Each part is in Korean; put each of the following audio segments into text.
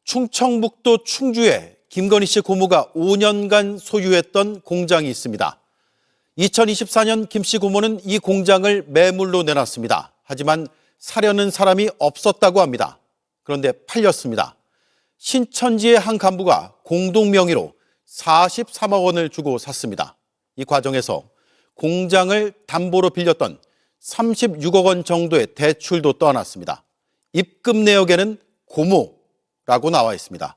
충청북도 충주에 김건희 씨 고모가 5년간 소유했던 공장이 있습니다. 2024년 김 씨 고모는 이 공장을 매물로 내놨습니다. 하지만 사려는 사람이 없었다고 합니다. 그런데 팔렸습니다. 신천지의 한 간부가 공동 명의로 43억 원을 주고 샀습니다. 이 과정에서 공장을 담보로 빌렸던 36억 원 정도의 대출도 떠안았습니다. 입금 내역에는 고모라고 나와 있습니다.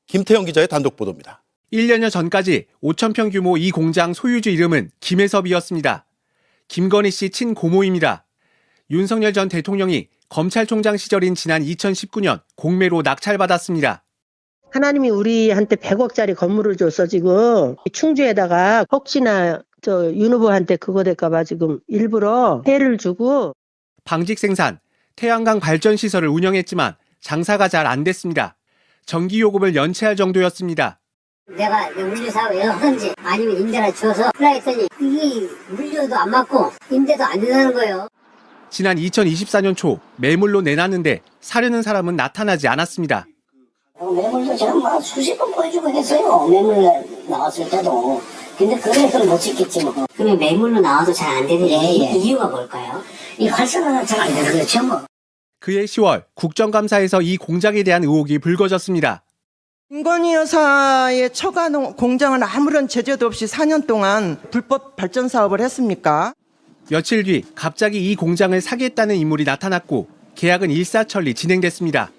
김태형 기자의 단독 보도입니다. 1년여 전까지 5,000평 규모 이 공장 소유주 이름은 김혜섭이었습니다. 김건희 씨 친고모입니다. 윤석열 전 대통령이 검찰총장 시절인 지난 2019년 공매로 낙찰받았습니다. 하나님이 우리한테 100억짜리 건물을 줬어 지금. 충주에다가 혹시나 윤 후보한테 그거 될까봐 지금 일부러 해를 주고. 방직 생산, 태양광 발전 시설을 운영했지만 장사가 잘 안 됐습니다. 전기 요금을 연체할 정도였습니다. 내가 물류 사업 왜 하든지 아니면 임대나 줘서 하려 했더니 이게 물류도 안 맞고 임대도 안 된다는 거예요. 지난 2024년 초 매물로 내놨는데 사려는 사람은 나타나지 않았습니다. 매물도 제가 막 수십 번 보여주고 했어요. 매물 나왔을 때도. 근데 그래서 못 찍겠지 뭐. 그러면 매물로 나와도 잘 안 되는 이유가 뭘까요? 이 활성화가 잘 안 되는 거죠 뭐. 그해 10월 국정감사에서 이 공장에 대한 의혹이 불거졌습니다. 김건희 여사의 처가 공장은 아무런 제재도 없이 4년 동안 불법 발전 사업을 했습니까? 며칠 뒤 갑자기 이 공장을 사겠다는 인물이 나타났고 계약은 일사천리 진행됐습니다.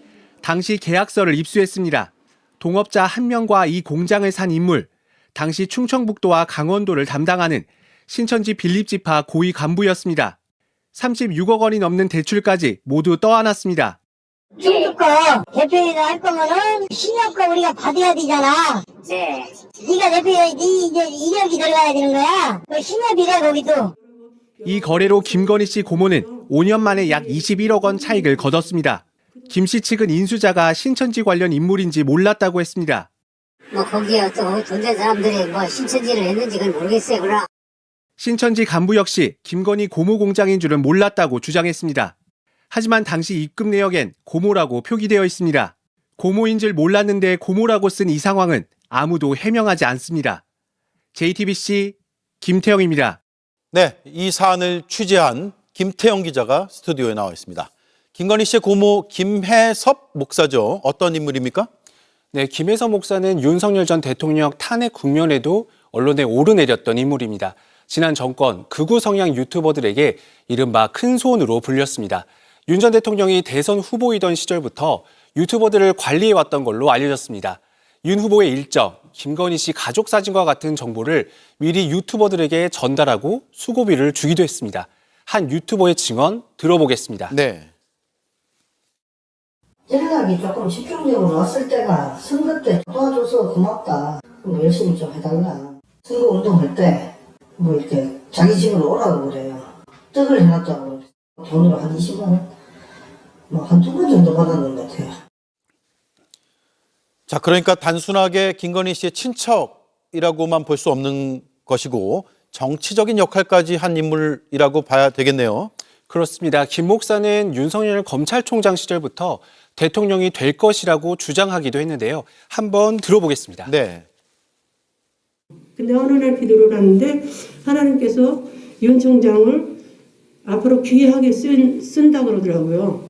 당시 계약서를 입수했습니다. 동업자 1명과 이 공장을 산 인물, 당시 충청북도와 강원도를 담당하는 신천지 빌립지파 고위 간부였습니다. 36억 원이 넘는 대출까지 모두 떠안았습니다. 그러니까 대표이사 할 거면은 신용과 우리가 받아야 되잖아. 네. 네가 대표야, 이제 이력이 들어가야 되는 거야. 그 신용비래 거기도. 이 거래로 김건희 씨 고모는 5년 만에 약 21억 원 차익을 거뒀습니다. 김 씨 측은 인수자가 신천지 관련 인물인지 몰랐다고 했습니다. 뭐 거기에 또 돈 된 사람들이 뭐 신천지를 했는지 그건 모르겠어요. 그러나 신천지 간부 역시 김건희 고모 공장인 줄은 몰랐다고 주장했습니다. 하지만 당시 입금 내역엔 고모라고 표기되어 있습니다. 고모인 줄 몰랐는데 고모라고 쓴 이 상황은 아무도 해명하지 않습니다. JTBC 김태형입니다. 네, 이 사안을 취재한 김태형 기자가 스튜디오에 나와 있습니다. 김건희 씨의 고모 김혜섭 목사죠. 어떤 인물입니까? 네, 김혜섭 목사는 윤석열 전 대통령 탄핵 국면에도 언론에 오르내렸던 인물입니다. 지난 정권 극우 성향 유튜버들에게 이른바 큰손으로 불렸습니다. 윤 전 대통령이 대선 후보이던 시절부터 유튜버들을 관리해왔던 걸로 알려졌습니다. 윤 후보의 일정, 김건희 씨 가족 사진과 같은 정보를 미리 유튜버들에게 전달하고 수고비를 주기도 했습니다. 한 유튜버의 증언 들어보겠습니다. 네. 연락이 조금 집중적으로 왔을 때가 선거 때 도와줘서 고맙다. 그럼 열심히 좀 해달라. 선거 운동할 때 뭐 이렇게 자기 집으로 오라고 그래요. 떡을 해놨다고 돈으로 한 20만 원? 뭐 한 2번 정도 받았는 것 같아요. 자, 그러니까 단순하게 김건희 씨의 친척이라고만 볼 수 없는 것이고 정치적인 역할까지 한 인물이라고 봐야 되겠네요. 그렇습니다. 김 목사는 윤석열 검찰총장 시절부터 대통령이 될 것이라고 주장하기도 했는데요. 한번 들어보겠습니다. 네. 근데 어느 날 기도를 하는데 하나님께서 윤 총장을 앞으로 귀하게 쓴다 그러더라고요.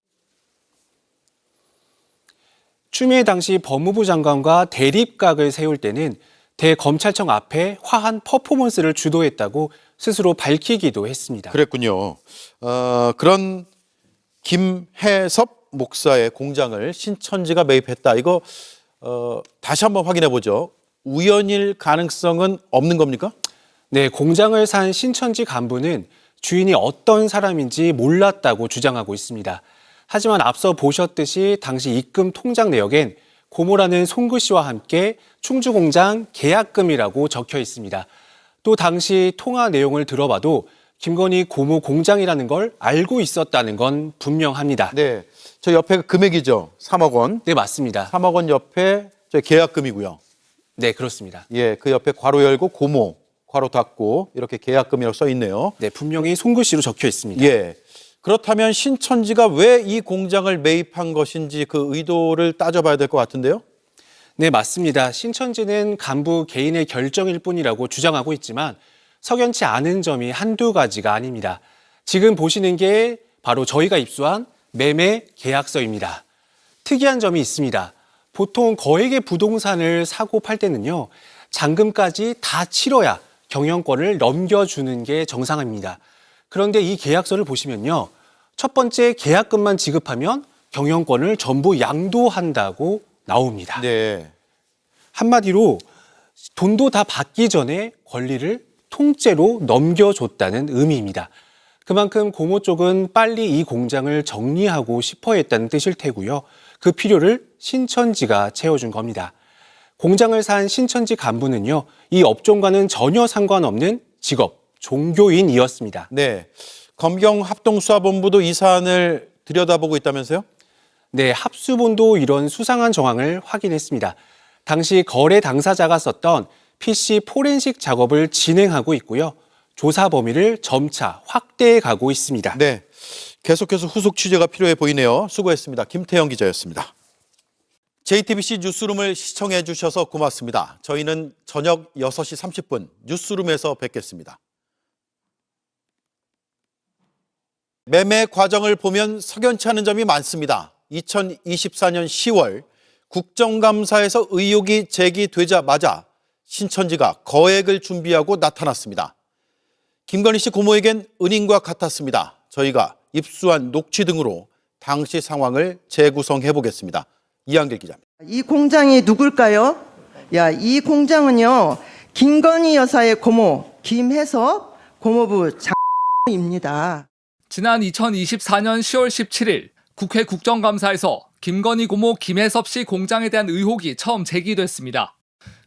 추미애 당시 법무부 장관과 대립각을 세울 때는 대검찰청 앞에 화한 퍼포먼스를 주도했다고 스스로 밝히기도 했습니다. 그랬군요. 그런 김혜섭 목사의 공장을 신천지가 매입했다. 이거 다시 한번 확인해 보죠. 우연일 가능성은 없는 겁니까? 네, 공장을 산 신천지 간부는 주인이 어떤 사람인지 몰랐다고 주장하고 있습니다. 하지만 앞서 보셨듯이 당시 입금 통장 내역엔 고모라는 손글씨와 함께 충주공장 계약금이라고 적혀 있습니다. 또 당시 통화 내용을 들어봐도 김건희 고모 공장이라는 걸 알고 있었다는 건 분명합니다. 네, 저 옆에 금액이죠. 3억 원. 네, 맞습니다. 3억 원 옆에 저 계약금이고요. 네, 그렇습니다. 예, 그 옆에 괄호 열고 고모, 괄호 닫고 이렇게 계약금이라고 써 있네요. 네, 분명히 손글씨로 적혀 있습니다. 예. 그렇다면 신천지가 왜 이 공장을 매입한 것인지 그 의도를 따져봐야 될 것 같은데요. 네, 맞습니다. 신천지는 간부 개인의 결정일 뿐이라고 주장하고 있지만 석연치 않은 점이 한두 가지가 아닙니다. 지금 보시는 게 바로 저희가 입수한 매매 계약서입니다. 특이한 점이 있습니다. 보통 거액의 부동산을 사고 팔 때는요, 잔금까지 다 치러야 경영권을 넘겨주는 게 정상입니다. 그런데 이 계약서를 보시면요, 첫 번째 계약금만 지급하면 경영권을 전부 양도한다고 나옵니다. 네. 한마디로 돈도 다 받기 전에 권리를 통째로 넘겨줬다는 의미입니다. 그만큼 고모 쪽은 빨리 이 공장을 정리하고 싶어 했다는 뜻일 테고요. 그 필요를 신천지가 채워준 겁니다. 공장을 산 신천지 간부는요, 이 업종과는 전혀 상관없는 직업, 종교인이었습니다. 네. 검경 합동수사본부도 이 사안을 들여다보고 있다면서요? 네, 합수본도 이런 수상한 정황을 확인했습니다. 당시 거래 당사자가 썼던 PC 포렌식 작업을 진행하고 있고요. 조사 범위를 점차 확대해 가고 있습니다. 네. 계속해서 후속 취재가 필요해 보이네요. 수고했습니다. 김태형 기자였습니다. JTBC 뉴스룸을 시청해 주셔서 고맙습니다. 저희는 저녁 6시 30분 뉴스룸에서 뵙겠습니다. 매매 과정을 보면 석연치 않은 점이 많습니다. 2024년 10월 국정감사에서 의혹이 제기되자마자 신천지가 거액을 준비하고 나타났습니다. 김건희 씨 고모에겐 은인과 같았습니다. 저희가 입수한 녹취 등으로 당시 상황을 재구성해 보겠습니다. 이한길 기자입니다. 이 공장이 누굴까요? 이 공장은요, 김건희 여사의 고모 김혜섭 고모부 장입니다. 지난 2024년 10월 17일 국회 국정감사에서 김건희 고모 김혜섭 씨 공장에 대한 의혹이 처음 제기됐습니다.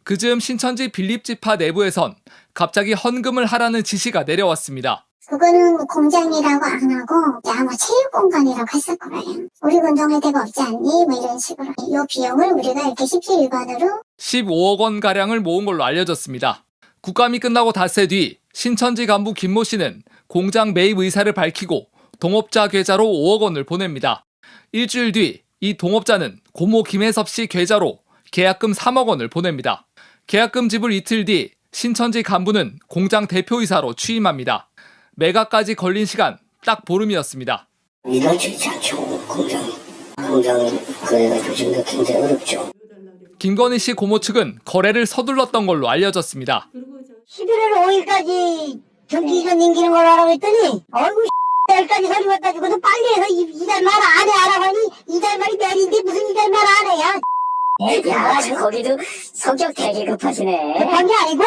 그즈음 신천지 빌립지파 내부에선 갑자기 헌금을 하라는 지시가 내려왔습니다. 그거는 공장이라고 안 하고 아마 체육공간이라고 했을 거예요. 우리 운동회 데가 없지 않니? 뭐 이런 식으로. 이 비용을 우리가 이렇게 십시일반으로 15억 원가량을 모은 걸로 알려졌습니다. 국감이 끝나고 닷새 뒤 신천지 간부 김모 씨는 공장 매입 의사를 밝히고 동업자 계좌로 5억 원을 보냅니다. 일주일 뒤 이 동업자는 고모 김혜섭 씨 계좌로 계약금 3억 원을 보냅니다. 계약금 지불 이틀 뒤 신천지 간부는 공장 대표이사로 취임합니다. 매각까지 걸린 시간 딱 보름이었습니다. 믿어지지 않죠, 공장이 그래가지고 지금 굉장히 어렵죠. 김건희 씨 고모 측은 거래를 서둘렀던 걸로 알려졌습니다. 11월 5일까지 정기이전 넘기는 걸로 알아고 했더니 어이구 내일까지 서류 갖다 주고도 빨리 해서 이달 말 안에 알아보니 이달 말이 내일인데 무슨 이달 말 안 해야. 야, 거기도 성격 되게 급하시네. 급한 게 아니고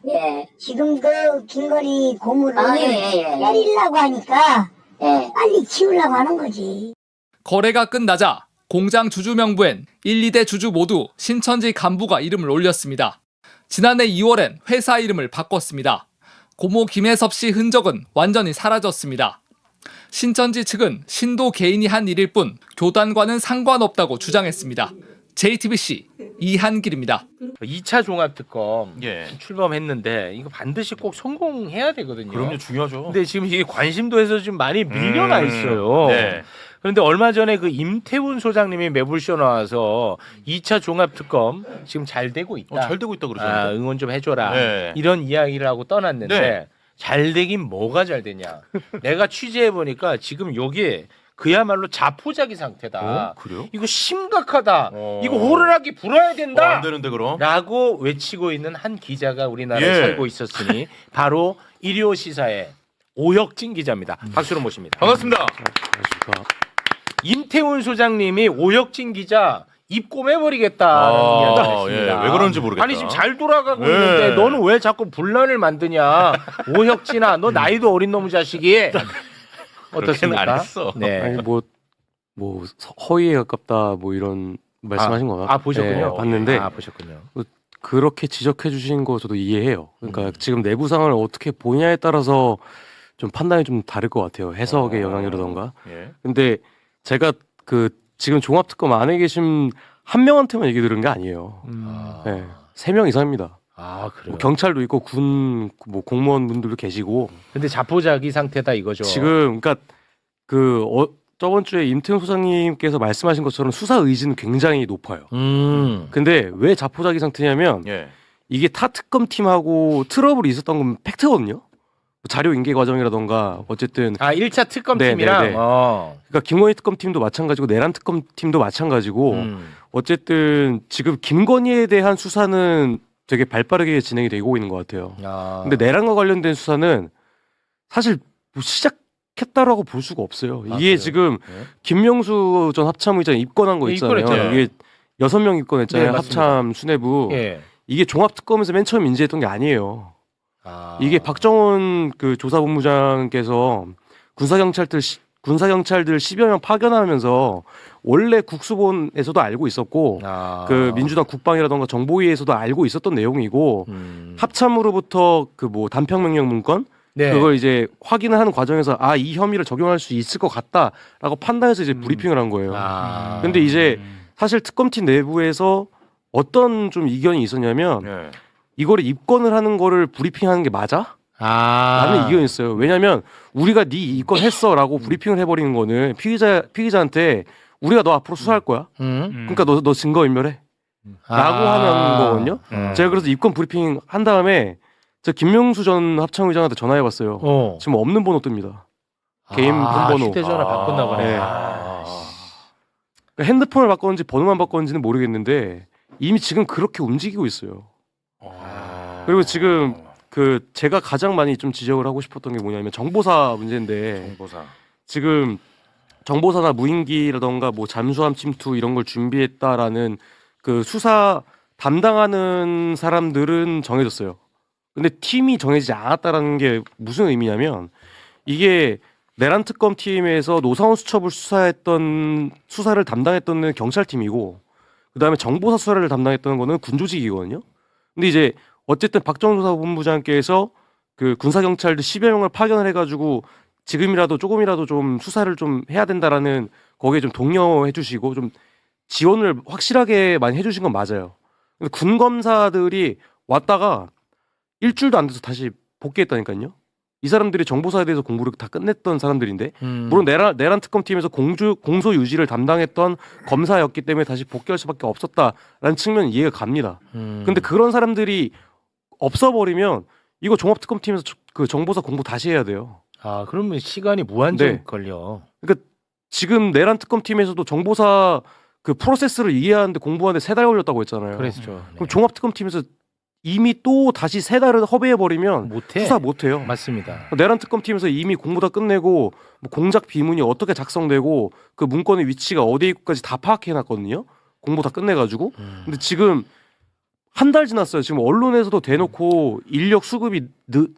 예. 지금 그 김건희 고모를 예. 때리려고 하니까 예. 빨리 키우려고 하는 거지. 거래가 끝나자 공장 주주 명부엔 1, 2대 주주 모두 신천지 간부가 이름을 올렸습니다. 지난해 2월엔 회사 이름을 바꿨습니다. 고모 김혜섭 씨 흔적은 완전히 사라졌습니다. 신천지 측은 신도 개인이 한 일일 뿐 교단과는 상관없다고 주장했습니다. JTBC 이한길입니다. 2차 종합특검 출범했는데 이거 반드시 꼭 성공해야 되거든요. 그럼요, 중요하죠. 근데 지금 이게 관심도에서 좀 많이 밀려나 있어요. 네. 그런데 얼마 전에 그 임태훈 소장님이 매불쇼 나와서 2차 종합특검 지금 잘 되고 있다. 잘 되고 있다 그러죠. 응원 좀 해줘라. 네. 이런 이야기를 하고 떠났는데 네. 잘 되긴 뭐가 잘 되냐. 내가 취재해 보니까 지금 여기에 그야말로 자포자기 상태다. 그래요? 이거 심각하다. 이거 호루라기 불어야 된다. 안 되는데 그럼? 라고 외치고 있는 한 기자가 우리나라에 예. 살고 있었으니 바로 일요시사의 오혁진 기자입니다. 박수로 모십니다. 반갑습니다. 임태훈 소장님이 오혁진 기자 입 꼬매버리겠다는 이야기를 했습니다. 예. 왜 그런지 모르겠다. 아니 지금 잘 돌아가고 예. 있는데 너는 왜 자꾸 분란을 만드냐. 오혁진아 너 나이도 어린 놈의 자식이. 어떻습니까? 안 했어. 네. 아니 뭐 허위에 가깝다 뭐 이런 말씀하신 거 보셨군요. 네, 봤는데 보셨군요. 그렇게 지적해 주신 거 저도 이해해요. 그러니까 지금 내부 상황을 어떻게 보냐에 따라서 좀 판단이 좀 다를 것 같아요. 해석의 영향이라던가. 예. 근데 제가 지금 종합특검 안에 계신 한 명한테만 얘기 들은 게 아니에요. 네, 3명 이상입니다. 아, 그래요? 뭐 경찰도 있고 군 뭐 공무원분들도 계시고. 근데 자포자기 상태다 이거죠. 지금 그러니까 저번 주에 임태훈 소장님께서 말씀하신 것처럼 수사 의지는 굉장히 높아요. 근데 왜 자포자기 상태냐면 예. 이게 타 특검팀하고 트러블이 있었던 건 팩트거든요. 자료 인계 과정이라던가 어쨌든 1차 특검팀이랑 네네네. 그러니까 김건희 특검팀도 마찬가지고 내란 특검팀도 마찬가지고 어쨌든 지금 김건희에 대한 수사는 되게 발빠르게 진행이 되고 있는 것 같아요. 근데 내란과 관련된 수사는 사실 뭐 시작했다라고 볼 수가 없어요. 이게 그래요? 지금 네. 김명수 전 합참의장 입건한 거 네, 있잖아요. 입건했죠. 이게 6명 입건했잖아요. 네, 맞습니다. 합참 수뇌부. 예. 이게 종합특검에서 맨 처음 인지했던 게 아니에요. 이게 박정원 그 조사본부장께서 군사경찰들 10여 명 파견하면서 원래 국수본에서도 알고 있었고 그 민주당 국방이라던가 정보위에서도 알고 있었던 내용이고 합참으로부터 그 뭐 단평명령 문건 네. 그걸 이제 확인을 하는 과정에서 이 혐의를 적용할 수 있을 것 같다라고 판단해서 이제 브리핑을 한 거예요. 근데 이제 사실 특검팀 내부에서 어떤 좀 이견이 있었냐면 네. 이거를 입건을 하는 거를 브리핑하는 게 맞아? 라는 의견이 있어요. 왜냐면 우리가 네 입건했어라고 브리핑을 해버리는 거는 피의자한테 우리가 너 앞으로 수사할 거야. 그러니까 너 증거 인멸해. 라고 하는 거거든요. 제가 그래서 입건 브리핑 한 다음에 저 김명수 전 합참의장한테 전화해봤어요. 지금 없는 번호 뜹니다. 개인 번호. 휴대전화 바꾼다 보네. 네. 핸드폰을 바꿨는지 번호만 바꿨는지는 모르겠는데 이미 지금 그렇게 움직이고 있어요. 그리고 지금 그 제가 가장 많이 좀 지적을 하고 싶었던 게 뭐냐면 정보사 문제인데 지금 정보사나 무인기라던가 뭐 잠수함 침투 이런 걸 준비했다라는 그 수사 담당하는 사람들은 정해졌어요. 근데 팀이 정해지지 않았다라는 게 무슨 의미냐면 이게 내란 특검 팀에서 노사원 수첩을 수사를 담당했던 경찰팀이고 그다음에 정보사 수사를 담당했던 거는 군조직이거든요. 근데 이제 어쨌든 박정훈 조사본부장께서 그 군사경찰들 10여 명을 파견을 해가지고 지금이라도 조금이라도 좀 수사를 좀 해야 된다라는 거기에 좀 독려해 주시고 좀 지원을 확실하게 많이 해주신 건 맞아요. 근데 군 검사들이 왔다가 일주일도 안 돼서 다시 복귀했다니까요. 이 사람들이 정보사에 대해서 공부를 다 끝냈던 사람들인데 물론 내란 특검팀에서 공소 유지를 담당했던 검사였기 때문에 다시 복귀할 수밖에 없었다라는 측면은 이해가 갑니다. 근데 그런 사람들이 없어버리면 이거 종합특검팀에서 그 정보사 공부 다시 해야 돼요. 그러면 시간이 무한정 네. 걸려. 그러니까 지금 내란 특검팀에서도 정보사 그 프로세스를 이해하는데 공부하는데 3달 걸렸다고 했잖아요. 그랬죠. 그럼 종합특검팀에서 이미 또 다시 3달을 허비해버리면 못해. 수사 못해요. 맞습니다. 내란 특검팀에서 이미 공부 다 끝내고 뭐 공작 비문이 어떻게 작성되고 그 문건의 위치가 어디에 있고까지 다 파악해놨거든요. 공부 다 끝내가지고. 근데 지금 한 달 지났어요. 지금 언론에서도 대놓고 인력 수급이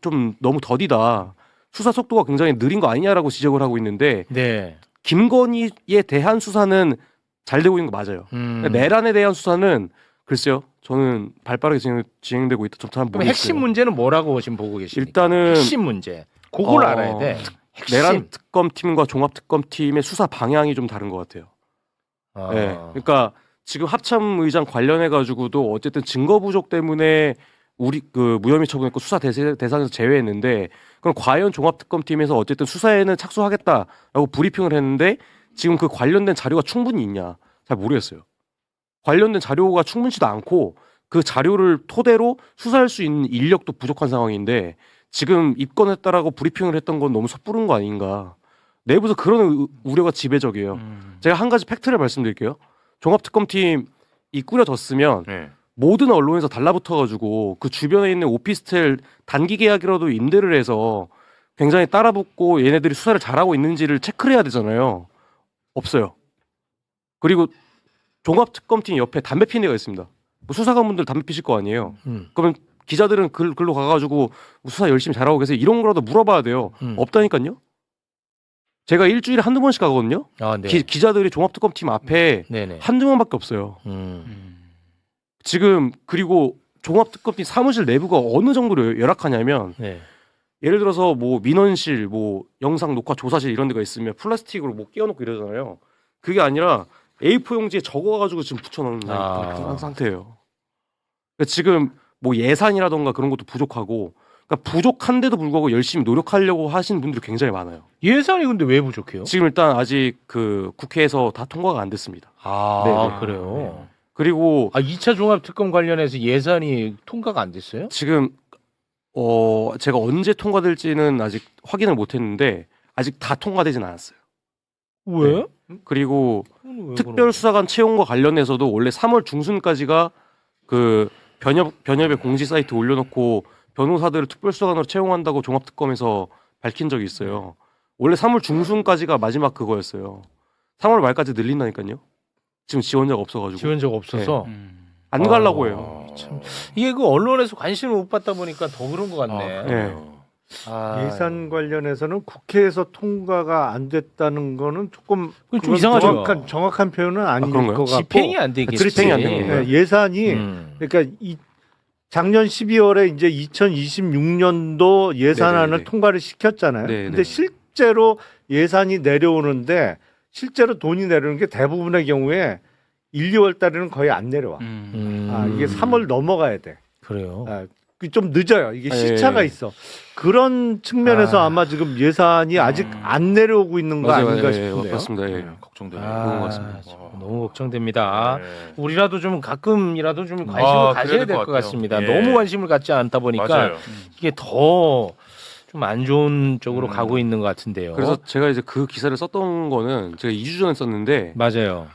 좀 너무 더디다. 수사 속도가 굉장히 느린 거 아니냐라고 지적을 하고 있는데 네. 김건희에 대한 수사는 잘 되고 있는 거 맞아요. 내란에 대한 수사는 글쎄요. 저는 발빠르게 진행되고 있다. 잘 그럼 모르겠어요. 핵심 문제는 뭐라고 지금 보고 계십니까? 일단은 핵심 문제. 그걸 알아야 돼. 핵심. 내란 특검팀과 종합 특검팀의 수사 방향이 좀 다른 것 같아요. 네. 그러니까 지금 합참의장 관련해 가지고도 어쨌든 증거 부족 때문에 우리 그 무혐의 처분했고 수사 대상에서 제외했는데 그럼 과연 종합 특검팀에서 어쨌든 수사에는 착수하겠다라고 브리핑을 했는데 지금 그 관련된 자료가 충분히 있냐? 잘 모르겠어요. 관련된 자료가 충분치도 않고 그 자료를 토대로 수사할 수 있는 인력도 부족한 상황인데 지금 입건했다라고 브리핑을 했던 건 너무 섣부른 거 아닌가. 내부에서 그런 우려가 지배적이에요. 제가 한 가지 팩트를 말씀드릴게요. 종합특검팀이 꾸려졌으면 모든 언론에서 달라붙어가지고 그 주변에 있는 오피스텔 단기 계약이라도 임대를 해서 굉장히 따라붙고 얘네들이 수사를 잘하고 있는지를 체크를 해야 되잖아요. 없어요. 그리고 종합특검팀 옆에 담배 피는 데가 있습니다. 뭐 수사관분들 담배 피실 거 아니에요. 그러면 기자들은 글로 가가지고 수사 열심히 잘하고 계세요. 이런 거라도 물어봐야 돼요. 없다니까요. 제가 일주일에 한두 번씩 가거든요. 네. 기자들이 종합특검팀 앞에 네네. 한두 명밖에 없어요. 지금 그리고 종합특검팀 사무실 내부가 어느 정도로 열악하냐면 네. 예를 들어서 뭐 민원실, 뭐 영상 녹화 조사실 이런 데가 있으면 플라스틱으로 뭐 끼워놓고 이러잖아요. 그게 아니라 A4 용지에 적어가지고 지금 붙여놓는 상태예요. 그러니까 지금 뭐 예산이라던가 그런 것도 부족하고 그러니까 부족한데도 불구하고 열심히 노력하려고 하시는 분들이 굉장히 많아요. 예산이 근데 왜 부족해요? 지금 일단 아직 그 국회에서 다 통과가 안 됐습니다. 아, 네. 그래요. 그리고 2차 종합특검 관련해서 예산이 통과가 안 됐어요? 지금 제가 언제 통과될지는 아직 확인을 못 했는데 아직 다 통과되진 않았어요. 왜? 그리고 왜 특별수사관 채용과 관련해서도 원래 3월 중순까지가 그 변협의 공지 사이트 올려놓고 변호사들을 특별수사관으로 채용한다고 종합특검에서 밝힌 적이 있어요. 원래 3월 중순까지가 마지막 그거였어요. 3월 말까지 늘린다니까요. 지금 지원자가 없어가지고. 지원자가 없어서 안 가려고 해요. 참 이게 그 언론에서 관심을 못 받다 보니까 더 그런 것 같네. 네. 예산 관련해서는 국회에서 통과가 안 됐다는 거는 조금 그건 좀 이상하죠. 정확한 표현은 아닐 그런가요? 것 같고 집행이 안 되겠지. 집행이 안 되는 거예요. 예산이 그러니까 작년 12월에 이제 2026년도 예산안을 네네네. 통과를 시켰잖아요. 네네. 근데 실제로 예산이 내려오는데 실제로 돈이 내려오는 게 대부분의 경우에 1, 2월 달에는 거의 안 내려와. 이게 3월 넘어가야 돼. 그래요. 좀 늦어요. 이게 시차가 예. 있어. 그런 측면에서 아마 지금 예산이 아직 안 내려오고 있는 거 맞아요. 아닌가 예, 싶은데요. 맞습니다. 예. 걱정돼요. 그런 것 같습니다. 너무 걱정됩니다. 네. 우리라도 좀 가끔이라도 좀 관심을 가져야 될 것 같습니다. 예. 너무 관심을 갖지 않다 보니까 맞아요. 이게 더 좀 안 좋은 쪽으로 가고 있는 것 같은데요. 그래서 제가 이제 그 기사를 썼던 거는 제가 2주 전에 썼는데 맞아요.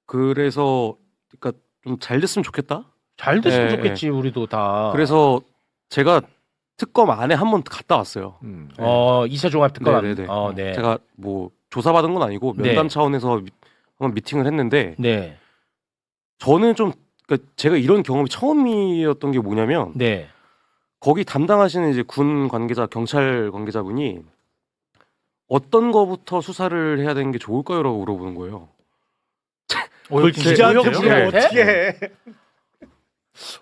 그래서 그러니까 좀 잘 됐으면 좋겠다. 잘 됐으면 예, 좋겠지 우리도 다. 그래서 제가 특검 안에 한번 갔다 왔어요. 2차 종합특검. 네네네. 네. 제가 뭐 조사받은 건 아니고 면담 네. 차원에서 한번 미팅을 했는데 네. 저는 좀 그러니까 제가 이런 경험이 처음이었던 게 뭐냐면 네. 거기 담당하시는 이제 군 관계자, 경찰 관계자분이 어떤 거부터 수사를 해야 되는 게 좋을까요라고 물어보는 거예요. 그걸 기자한테 물으면 어떻게 해?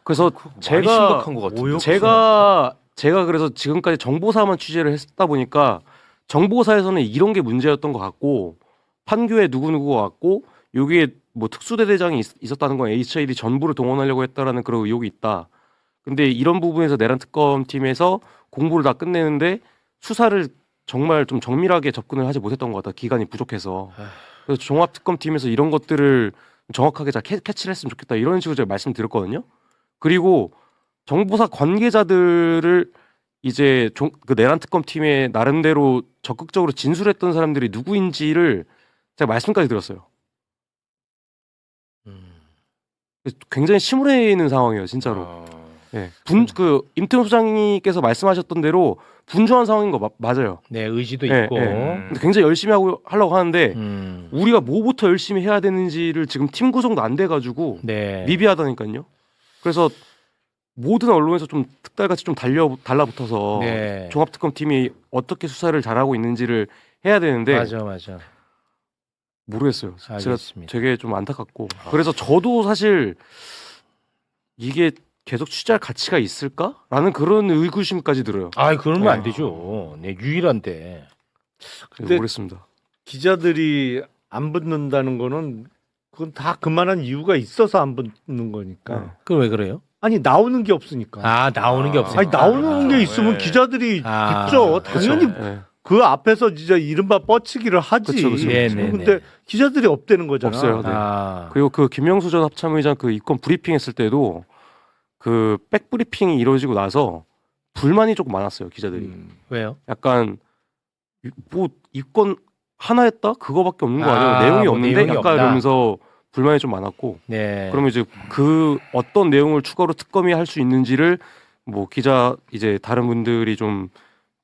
그래서 많이 심각한 것 같은데. 제가 그래서 지금까지 정보사만 취재를 했다 보니까 정보사에서는 이런 게 문제였던 것 같고 판교에 누구누구가 왔고 여기에 뭐 특수대대장이 있었다는 건 HID 전부를 동원하려고 했다라는 그런 의혹이 있다. 근데 이런 부분에서 내란 특검팀에서 공부를 다 끝내는데 수사를 정말 좀 정밀하게 접근을 하지 못했던 것 같다. 기간이 부족해서. 그래서 종합특검팀에서 이런 것들을 정확하게 잘 캐치를 했으면 좋겠다. 이런 식으로 제가 말씀드렸거든요. 그리고 정보사 관계자들을 이제 그 내란 특검팀의 나름대로 적극적으로 진술했던 사람들이 누구인지를 제가 말씀까지 드렸어요. 굉장히 심울해 있는 상황이에요, 진짜로. 네. 임태훈 소장님께서 말씀하셨던 대로 분주한 상황인 거 맞아요. 네, 의지도 네, 있고. 네. 근데 굉장히 열심히 하려고 하는데 우리가 뭐부터 열심히 해야 되는지를 지금 팀 구성도 안 돼가지고 네. 미비하다니까요. 그래서 모든 언론에서 좀 특달같이 좀 달라붙어서 네. 종합특검팀이 어떻게 수사를 잘하고 있는지를 해야 되는데 맞아. 모르겠어요. 알겠습니다. 제가 되게 좀 안타깝고 그래서 저도 사실 이게 계속 취재할 가치가 있을까라는 그런 의구심까지 들어요. 그러면 안 되죠. 네, 유일한데. 근데 모르겠습니다. 기자들이 안 붙는다는 거는 그건 다 그만한 이유가 있어서 안 붙는 거니까. 그럼 왜 그래요? 아니 나오는 게 없으니까. 나오는 게 없어요. 아니 나오는 게 있으면 기자들이 붙죠. 당연히 그 앞에서 진짜 이른바 뻗치기를 하지. 그쵸. 근데 기자들이 없다는 거잖아. 없어요. 네. 그리고 그 김명수 전 합참의장 그 이권 브리핑했을 때도 그 백브리핑이 이루어지고 나서 불만이 조금 많았어요, 기자들이. 왜요? 약간 뭐 이권 하나 했다? 그거밖에 없는 거 아니에요? 내용이 뭐 없는데 내용이 약간 없다. 이러면서 불만이 좀 많았고. 네. 그러면 이제 그 어떤 내용을 추가로 특검이 할 수 있는지를 뭐 기자 이제 다른 분들이 좀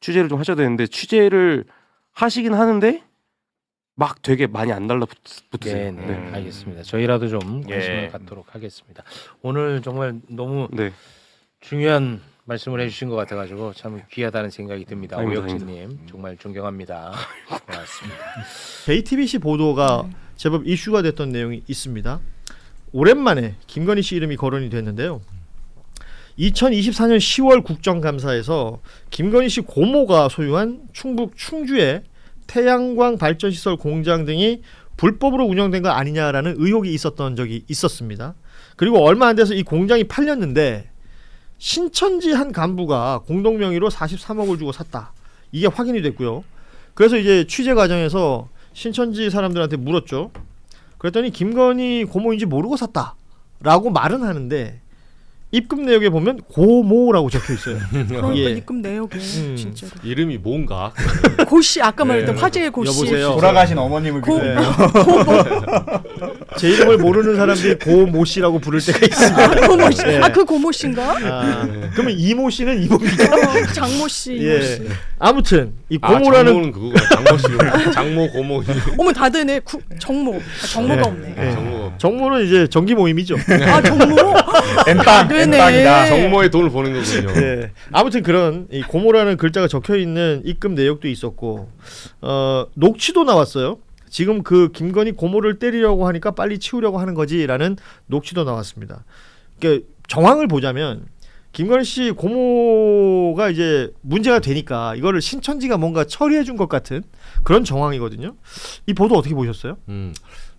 취재를 좀 하셔야 되는데 취재를 하시긴 하는데 막 되게 많이 안 달라붙으세요. 네. 알겠습니다. 저희라도 좀 관심을 갖도록 하겠습니다. 오늘 정말 너무 중요한 말씀을 해주신 것 같아가지고 참 귀하다는 생각이 듭니다. 오혁진님 정말 존경합니다. 고맙습니다. JTBC 보도가 제법 이슈가 됐던 내용이 있습니다. 오랜만에 김건희 씨 이름이 거론이 됐는데요. 2024년 10월 국정감사에서 김건희 씨 고모가 소유한 충북 충주의 태양광 발전시설 공장 등이 불법으로 운영된 거 아니냐라는 의혹이 있었던 적이 있었습니다. 그리고 얼마 안 돼서 이 공장이 팔렸는데 신천지 한 간부가 공동 명의로 43억을 주고 샀다. 이게 확인이 됐고요. 그래서 이제 취재 과정에서 신천지 사람들한테 물었죠. 그랬더니 김건희 고모인지 모르고 샀다라고 말은 하는데 입금 내역에 보면 고모라고 적혀 있어요. 그러니까 입금 내역에 진짜로 이름이 뭔가 고씨 아까 말했던 화제의 고씨 여보세요. 돌아가신 어머님을 제 이름을 모르는 사람들이 고모 씨라고 부를 때가 있습니다. 고모 씨. 그 고모 씨인가? 그러면 이모 씨는 이모입니까? 장모 씨, 예. 이모 씨. 아무튼 이 고모라는 장모는 그거가 장모 씨, 장모 고모. 어머 다 되네. 정모. 정모가 없네. 정모는 이제 정기 모임이죠. 아 정모? 엠빵이다. 정모에 돈을 버는 거군요. 네. 아무튼 그런 이 고모라는 글자가 적혀 있는 입금 내역도 있었고 녹취도 나왔어요. 지금 그 김건희 고모를 때리려고 하니까 빨리 치우려고 하는 거지라는 녹취도 나왔습니다. 그러니까 정황을 보자면 김건희 씨 고모가 이제 문제가 되니까 이거를 신천지가 뭔가 처리해 준 것 같은 그런 정황이거든요. 이 보도 어떻게 보셨어요?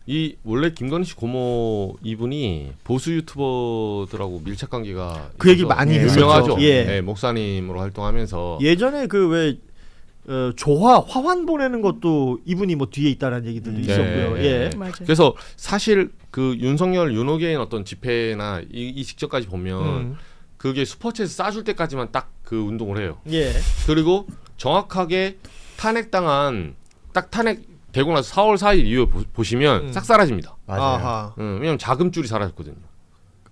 이 원래 김건희 씨 고모 이분이 보수 유튜버들하고 밀착 관계가 그 얘기 많이 유명하죠. 예. 네, 목사님으로 활동하면서 예전에 그 왜 조화 화환 보내는 것도 이분이 뭐 뒤에 있다라는 얘기들도 있었고요. 예. 맞아요. 그래서 사실 그 윤석열 윤호개인 어떤 집회나 이 직전까지 보면 그게 슈퍼챗 싸줄 때까지만 딱 그 운동을 해요. 예. 그리고 정확하게 탄핵당한 딱 탄핵 되고 나서 4월 4일 이후에 보시면 싹 사라집니다. 맞아요. 왜냐면 자금줄이 사라졌거든요.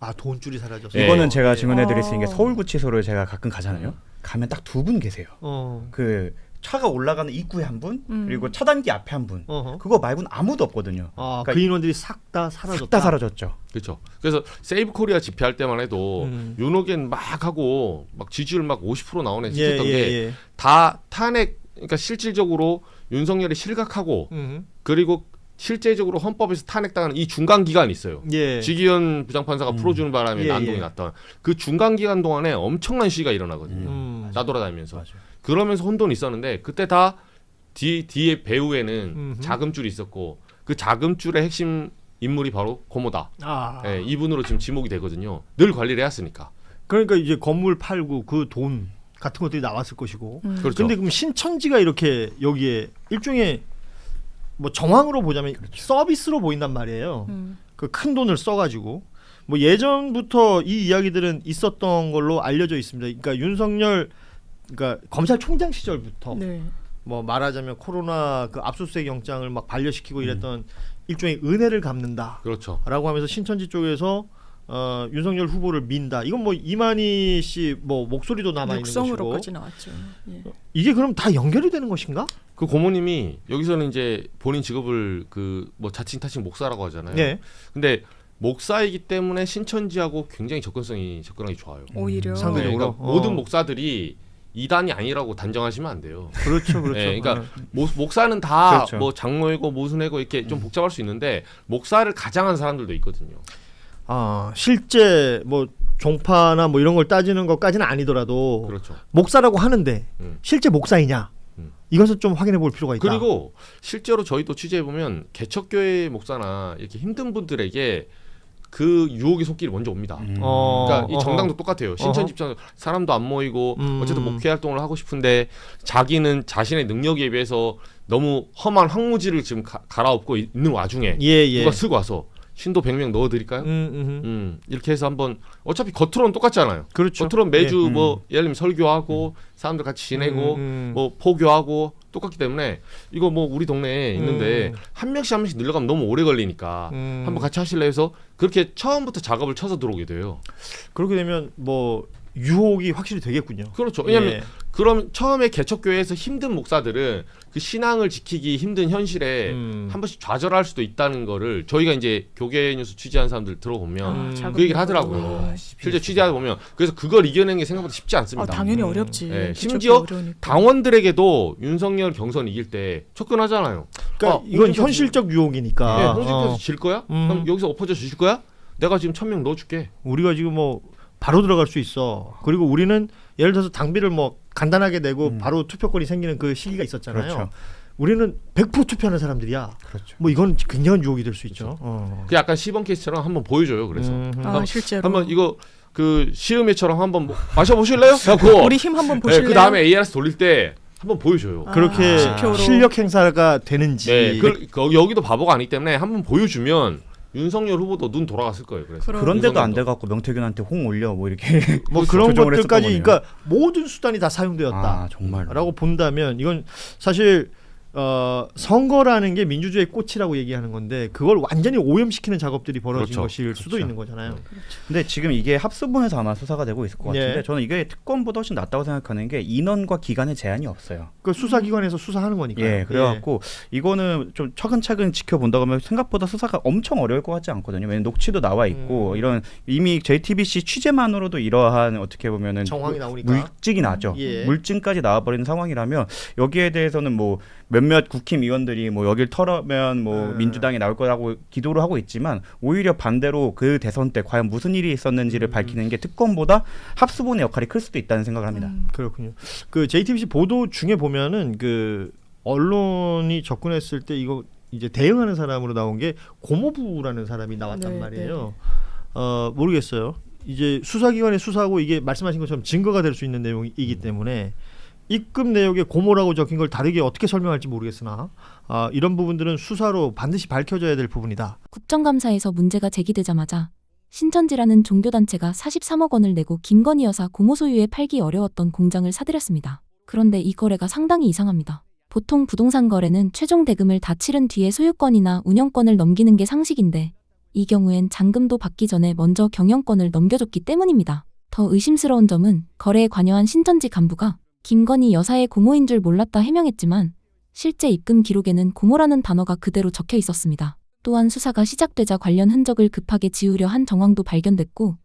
아 돈줄이 사라졌어요. 이거는 제가 증언해드릴 수 있는 게 서울구치소를 제가 가끔 가잖아요. 가면 딱 두 분 계세요. 그 차가 올라가는 입구에 한 분, 그리고 차단기 앞에 한 분. 그거 말고는 아무도 없거든요. 그러니까 그 인원들이 싹 다 사라졌다. 싹 다 사라졌죠. 그렇죠. 그래서 세이브 코리아 집회할 때만 해도 윤호겐 막 하고 막 지지율 막 50% 나오네 했었던 게 다 탄핵, 그러니까 실질적으로 윤석열이 실각하고 그리고 실제적으로 헌법에서 탄핵당하는 이 중간 기간이 있어요. 지기현 부장판사가 풀어주는 바람에 난동이 났던 그 중간 기간 동안에 엄청난 시위가 일어나거든요. 나돌아다니면서. 그러면서 혼돈이 있었는데 그때 다 뒤에 배후에는 자금줄이 있었고 그 자금줄의 핵심 인물이 바로 고모다. 네, 이분으로 지금 지목이 되거든요. 늘 관리를 해왔으니까. 그러니까 이제 건물 팔고 그 돈 같은 것들이 나왔을 것이고. 그렇죠. 근데 그럼 신천지가 이렇게 여기에 일종의 뭐 정황으로 보자면 서비스로 보인단 말이에요. 그 큰 돈을 써가지고 뭐 예전부터 이 이야기들은 있었던 걸로 알려져 있습니다. 그러니까 윤석열 그러니까 검찰총장 시절부터 뭐 말하자면 코로나 그 압수수색 영장을 막 반려시키고 이랬던 일종의 은혜를 갚는다. 그렇죠. 라고 하면서 신천지 쪽에서 윤석열 후보를 민다. 이건 뭐 이만희 씨 뭐 목소리도 남아 있는 것이고. 육성으로까지 나왔죠. 예. 이게 그럼 다 연결이 되는 것인가? 그 고모님이 여기서는 이제 본인 직업을 그 뭐 자칭 타칭 목사라고 하잖아요. 네. 근데 목사이기 때문에 신천지하고 굉장히 접근하기 좋아요. 오히려 상대적으로 그러니까 모든 목사들이 이단이 아니라고 단정하시면 안 돼요. 그렇죠, 그렇죠. 네, 그러니까 목사는 다 그렇죠. 뭐 장로이고 모순이고 이렇게 좀 복잡할 수 있는데 목사를 가장한 사람들도 있거든요. 실제 뭐 종파나 뭐 이런 걸 따지는 것까지는 아니더라도 그렇죠. 목사라고 하는데 실제 목사이냐? 이것을 좀 확인해 볼 필요가 있다. 그리고 실제로 저희도 취재해 보면 개척교회 목사나 이렇게 힘든 분들에게 그 유혹의 손길이 먼저 옵니다. 그러니까 이 정당도 똑같아요. 신천지 입장 사람도 안 모이고 어쨌든 목회 활동을 하고 싶은데 자기는 자신의 능력에 비해서 너무 험한 황무지를 지금 갈아엎고 있는 와중에 누가 쓰고 와서 신도 100명 넣어드릴까요? 이렇게 해서 한번 어차피 겉으로는 똑같잖아요. 그렇죠. 겉으로는 매주 뭐 예를 들면 설교하고 사람들 같이 지내고 뭐 포교하고 똑같기 때문에 이거 뭐 우리 동네에 있는데 한 명씩 늘려가면 너무 오래 걸리니까 한번 같이 하실래 해서 그렇게 처음부터 작업을 쳐서 들어오게 돼요. 그렇게 되면 뭐 유혹이 확실히 되겠군요. 그렇죠. 왜냐하면 그럼 처음에 개척교회에서 힘든 목사들은 그 신앙을 지키기 힘든 현실에 한 번씩 좌절할 수도 있다는 거를 저희가 이제 교계 뉴스 취재한 사람들 들어보면 그 얘기를 하더라고요. 실제 취재하다 보면 그래서 그걸 이겨내는 게 생각보다 쉽지 않습니다. 당연히 어렵지. 네, 심지어 당원들에게도 윤석열 경선 이길 때 접근하잖아요. 그러니까 이건 현실적 유혹이니까. 네, 홍준표에서 질 거야? 그럼 여기서 엎어져 주실 거야? 내가 지금 1000명 넣어줄게. 우리가 지금 뭐 바로 들어갈 수 있어. 그리고 우리는 예를 들어서 당비를 뭐 간단하게 내고 바로 투표권이 생기는 그 시기가 있었잖아요. 그렇죠. 우리는 100% 투표하는 사람들이야. 그렇죠. 뭐 이건 굉장한 유혹이 될 수 있죠. 그 약간 시범 케이스처럼 한번 보여줘요. 그래서 실제로 한번 이거 그 시음회처럼 한번 마셔보실래요? 하고 우리 힘 한번 보실래요? 그 다음에 ARS 돌릴 때 한번 보여줘요. 그렇게 실력 행사가 되는지. 네, 여기도 바보가 아니기 때문에 한번 보여주면 윤석열 후보도 눈 돌아갔을 거예요. 그래서 그런데도 안 돼갖고 명태균한테 홍 올려 뭐 이렇게 뭐 그런 것들까지, 그러니까 모든 수단이 다 사용되었다. 아, 정말라고 본다면 이건 사실 선거라는 게 민주주의의 꽃이라고 얘기하는 건데 그걸 완전히 오염시키는 작업들이 벌어진 것일 수도 있는 거잖아요. 근데 지금 이게 합수본에서 아마 수사가 되고 있을 것 같은데 저는 이게 특검보다 훨씬 낫다고 생각하는 게 인원과 기간에 제한이 없어요. 그 수사기관에서 수사하는 거니까요. 예, 그래갖고 이거는 좀 차근차근 지켜본다고 하면 생각보다 수사가 엄청 어려울 것 같지 않거든요. 왜냐면 녹취도 나와 있고 이런 이미 JTBC 취재만으로도 이러한 어떻게 보면은 정황이 나오니까 물증이 나죠. 물증까지 나와버리는 상황이라면 여기에 대해서는 뭐 몇몇 국힘의원들이 뭐 여길 털으면 뭐 민주당이 나올 거라고 기도를 하고 있지만 오히려 반대로 그 대선 때 과연 무슨 일이 있었는지를 밝히는 게 특검보다 합수본의 역할이 클 수도 있다는 생각을 합니다. 그렇군요. 그 JTBC 보도 중에 보면은 그 언론이 접근했을 때 이거 이제 대응하는 사람으로 나온 게 고모부라는 사람이 나왔단 말이에요. 모르겠어요. 이제 수사기관의 수사하고 이게 말씀하신 것처럼 증거가 될 수 있는 내용이기 때문에 입금 내역에 고모라고 적힌 걸 다르게 어떻게 설명할지 모르겠으나 이런 부분들은 수사로 반드시 밝혀져야 될 부분이다. 국정감사에서 문제가 제기되자마자 신천지라는 종교단체가 43억 원을 내고 김건희 여사 고모 소유의 팔기 어려웠던 공장을 사들였습니다. 그런데 이 거래가 상당히 이상합니다. 보통 부동산 거래는 최종 대금을 다 치른 뒤에 소유권이나 운영권을 넘기는 게 상식인데 이 경우엔 잔금도 받기 전에 먼저 경영권을 넘겨줬기 때문입니다. 더 의심스러운 점은 거래에 관여한 신천지 간부가 김건희 여사의 고모인 줄 몰랐다 해명했지만 실제 입금 기록에는 고모라는 단어가 그대로 적혀 있었습니다. 또한 수사가 시작되자 관련 흔적을 급하게 지우려 한 정황도 발견됐고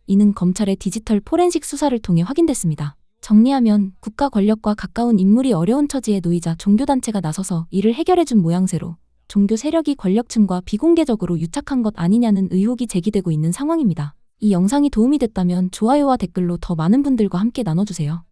이는 검찰의 디지털 포렌식 수사를 통해 확인됐습니다. 정리하면 국가 권력과 가까운 인물이 어려운 처지에 놓이자 종교단체가 나서서 이를 해결해준 모양새로 종교 세력이 권력층과 비공개적으로 유착한 것 아니냐는 의혹이 제기되고 있는 상황입니다. 이 영상이 도움이 됐다면 좋아요와 댓글로 더 많은 분들과 함께 나눠주세요.